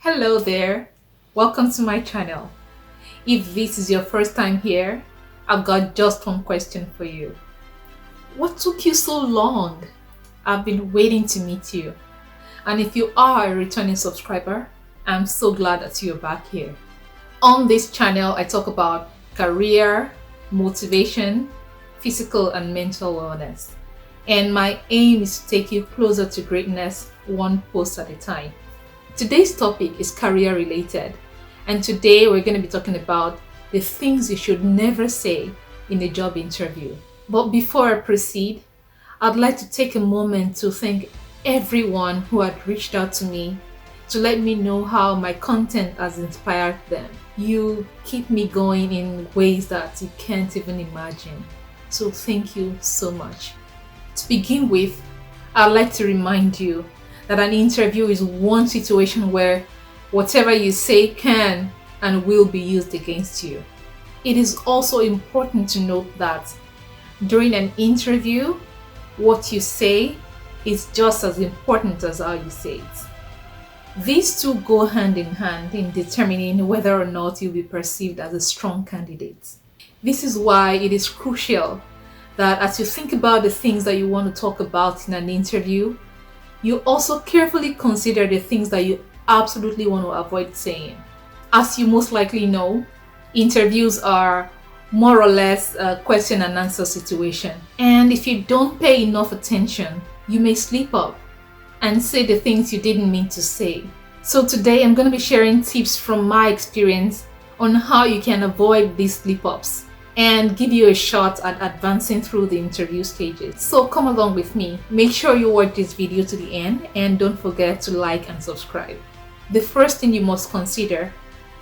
Hello there, welcome to my channel. If this is your first time here, I've got just one question for you. What took you so long? I've been waiting to meet you. And if you are a returning subscriber, I'm so glad that you're back here. On this channel, I talk about career, motivation, physical and mental wellness. And my aim is to take you closer to greatness, one post at a time. Today's topic is career related, and today we're going to be talking about the things you should never say in a job interview. But before I proceed, I'd like to take a moment to thank everyone who had reached out to me to let me know how my content has inspired them. You keep me going in ways that you can't even imagine. So thank you so much. To begin with, I'd like to remind you that an interview is one situation where whatever you say can and will be used against you. It is also important to note that during an interview, what you say is just as important as how you say it. These two go hand in hand in determining whether or not you'll be perceived as a strong candidate. This is why it is crucial that as you think about the things that you want to talk about in an interview, you also carefully consider the things that you absolutely want to avoid saying. As you most likely know, interviews are more or less a question and answer situation. And if you don't pay enough attention, you may slip up and say the things you didn't mean to say. So today I'm going to be sharing tips from my experience on how you can avoid these slip-ups and give you a shot at advancing through the interview stages. So come along with me. Make sure you watch this video to the end and don't forget to like and subscribe. The first thing you must consider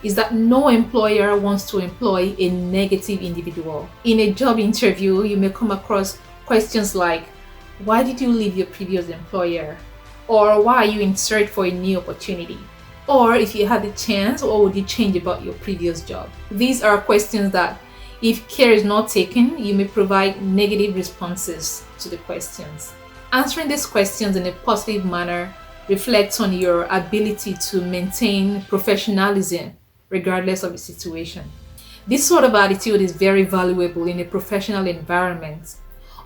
is that no employer wants to employ a negative individual. In a job interview, you may come across questions like, why did you leave your previous employer? Or why are you in search for a new opportunity? Or if you had the chance, what would you change about your previous job? These are questions that if care is not taken, you may provide negative responses to the questions. Answering these questions in a positive manner reflects on your ability to maintain professionalism regardless of the situation. This sort of attitude is very valuable in a professional environment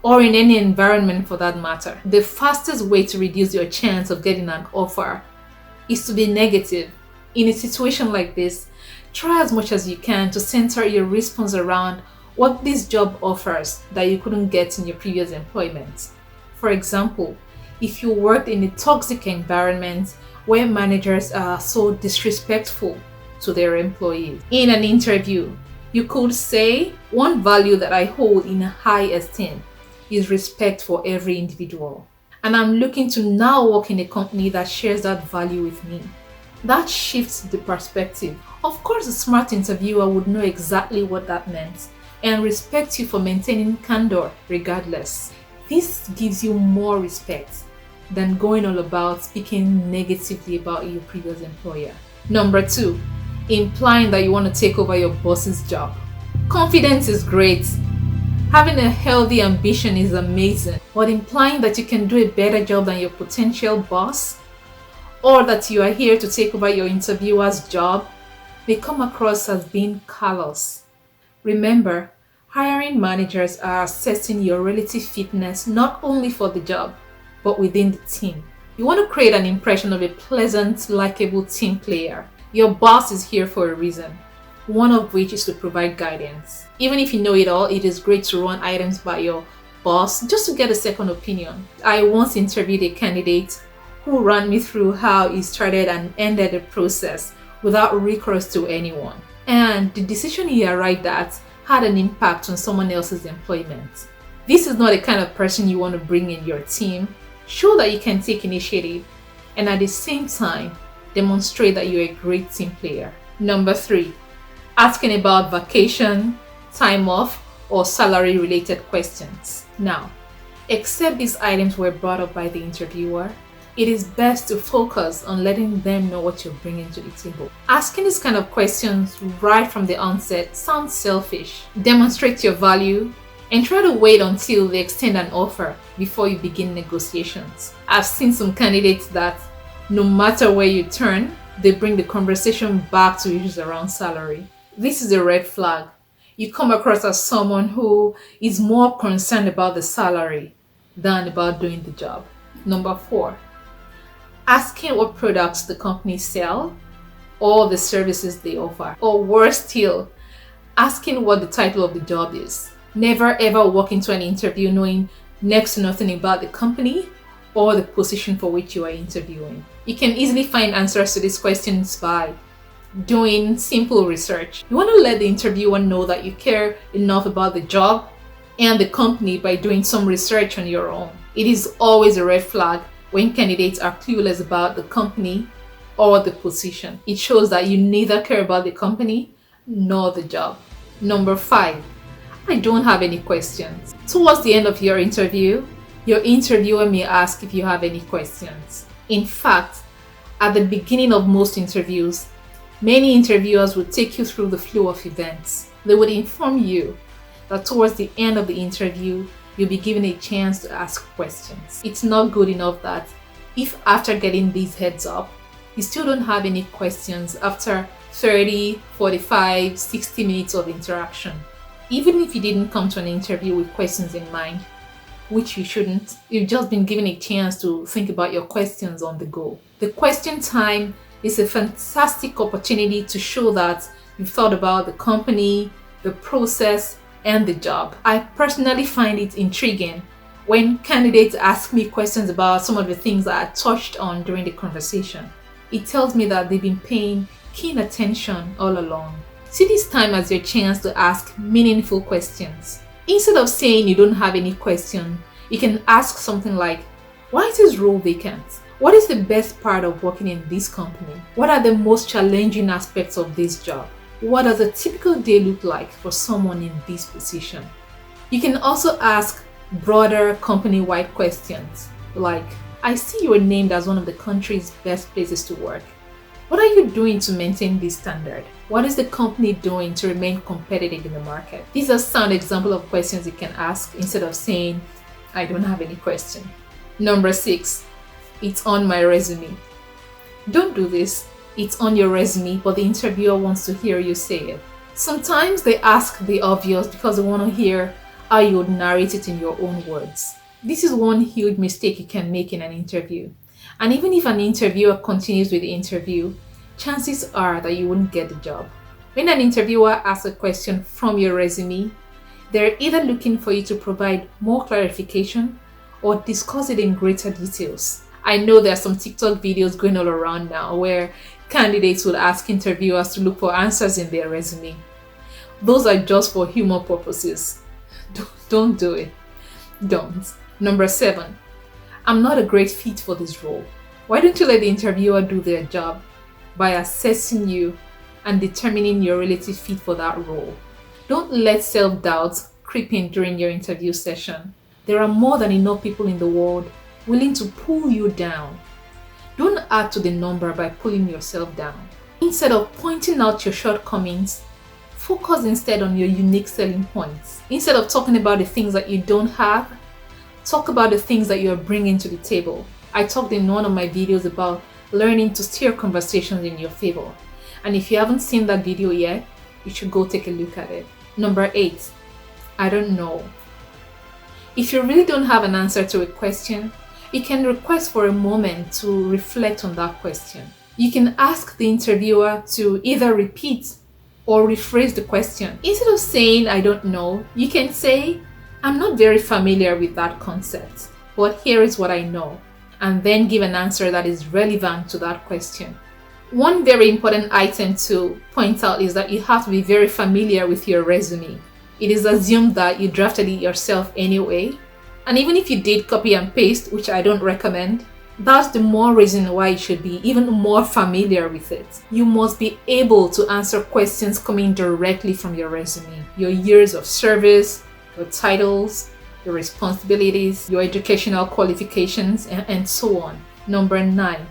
or in any environment for that matter. The fastest way to reduce your chance of getting an offer is to be negative. In a situation like this, try as much as you can to center your response around what this job offers that you couldn't get in your previous employment. For example, if you worked in a toxic environment where managers are so disrespectful to their employees, in an interview, you could say, one value that I hold in high esteem is respect for every individual. And I'm looking to now work in a company that shares that value with me. That shifts the perspective. Of course, a smart interviewer would know exactly what that meant and respect you for maintaining candor regardless. This gives you more respect than going all about speaking negatively about your previous employer. Number 2, implying that you want to take over your boss's job. Confidence is great. Having a healthy ambition is amazing, but implying that you can do a better job than your potential boss or that you are here to take over your interviewer's job may come across as being callous. Remember, hiring managers are assessing your relative fitness not only for the job, but within the team. You want to create an impression of a pleasant, likable team player. Your boss is here for a reason, one of which is to provide guidance. Even if you know it all, it is great to run items by your boss just to get a second opinion. I once interviewed a candidate who ran me through how he started and ended the process without recourse to anyone. And the decision he arrived at had an impact on someone else's employment. This is not the kind of person you want to bring in your team. Show that you can take initiative and at the same time, demonstrate that you're a great team player. Number 3, asking about vacation, time off, or salary related questions. Now, except these items were brought up by the interviewer, it is best to focus on letting them know what you're bringing to the table. Asking these kind of questions right from the onset sounds selfish. Demonstrate your value and try to wait until they extend an offer before you begin negotiations. I've seen some candidates that no matter where you turn, they bring the conversation back to issues around salary. This is a red flag. You come across as someone who is more concerned about the salary than about doing the job. Number 4, asking what products the company sell or the services they offer. Or worse still, asking what the title of the job is. Never ever walk into an interview knowing next to nothing about the company or the position for which you are interviewing. You can easily find answers to these questions by doing simple research. You want to let the interviewer know that you care enough about the job and the company by doing some research on your own. It is always a red flag when candidates are clueless about the company or the position. It shows that you neither care about the company nor the job. Number 5, I don't have any questions. Towards the end of your interview, your interviewer may ask if you have any questions. In fact, at the beginning of most interviews, many interviewers would take you through the flow of events. They would inform you that towards the end of the interview, you'll be given a chance to ask questions. It's not good enough that if after getting these heads up, you still don't have any questions after 30, 45, 60 minutes of interaction. Even if you didn't come to an interview with questions in mind, which you shouldn't, you've just been given a chance to think about your questions on the go. The question time is a fantastic opportunity to show that you've thought about the company, the process, and the job. I personally find it intriguing when candidates ask me questions about some of the things that I touched on during the conversation. It tells me that they've been paying keen attention all along. See this time as your chance to ask meaningful questions. Instead of saying you don't have any question, you can ask something like, why is this role vacant? What is the best part of working in this company? What are the most challenging aspects of this job? What does a typical day look like for someone in this position? You can also ask broader company-wide questions like, I see you were named as one of the country's best places to work. What are you doing to maintain this standard? What is the company doing to remain competitive in the market? These are sound examples of questions you can ask instead of saying, I don't have any question. Number 6, it's on my resume. Don't do this. It's on your resume, but the interviewer wants to hear you say it. Sometimes they ask the obvious because they want to hear how you would narrate it in your own words. This is one huge mistake you can make in an interview. And even if an interviewer continues with the interview, chances are that you won't get the job. When an interviewer asks a question from your resume, they're either looking for you to provide more clarification or discuss it in greater details. I know there are some TikTok videos going all around now where candidates will ask interviewers to look for answers in their resume. Those are just for humor purposes. Don't do it. Don't. Number 7, I'm not a great fit for this role. Why don't you let the interviewer do their job by assessing you and determining your relative fit for that role? Don't let self-doubt creep in during your interview session. There are more than enough people in the world willing to pull you down. Don't add to the number by pulling yourself down. Instead of pointing out your shortcomings, focus instead on your unique selling points. Instead of talking about the things that you don't have, talk about the things that you are bringing to the table. I talked in one of my videos about learning to steer conversations in your favor. And if you haven't seen that video yet, you should go take a look at it. Number 8, I don't know. If you really don't have an answer to a question, you can request for a moment to reflect on that question. You can ask the interviewer to either repeat or rephrase the question. Instead of saying, I don't know, you can say, I'm not very familiar with that concept, but here is what I know, and then give an answer that is relevant to that question. One very important item to point out is that you have to be very familiar with your resume. It is assumed that you drafted it yourself anyway, and even if you did copy and paste, which I don't recommend, that's the more reason why you should be even more familiar with it. You must be able to answer questions coming directly from your resume. Your years of service, your titles, your responsibilities, your educational qualifications, and so on. Number 9,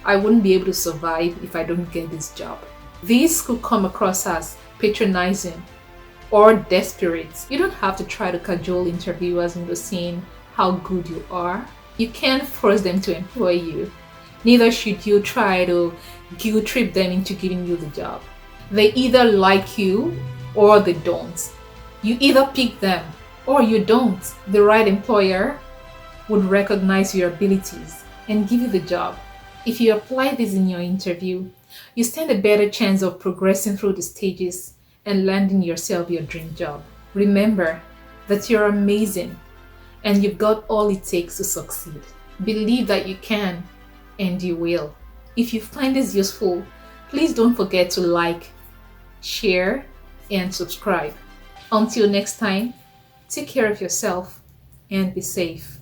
I wouldn't be able to survive if I don't get this job. This could come across as patronizing or desperate. You don't have to try to cajole interviewers into seeing how good you are. You can't force them to employ you. Neither should you try to guilt trip them into giving you the job. They either like you or they don't. You either pick them or you don't. The right employer would recognize your abilities and give you the job. If you apply this in your interview, you stand a better chance of progressing through the stages and landing yourself your dream job. Remember that you're amazing and you've got all it takes to succeed. Believe that you can and you will. If you find this useful, please don't forget to like, share, and subscribe. Until next time, take care of yourself and be safe.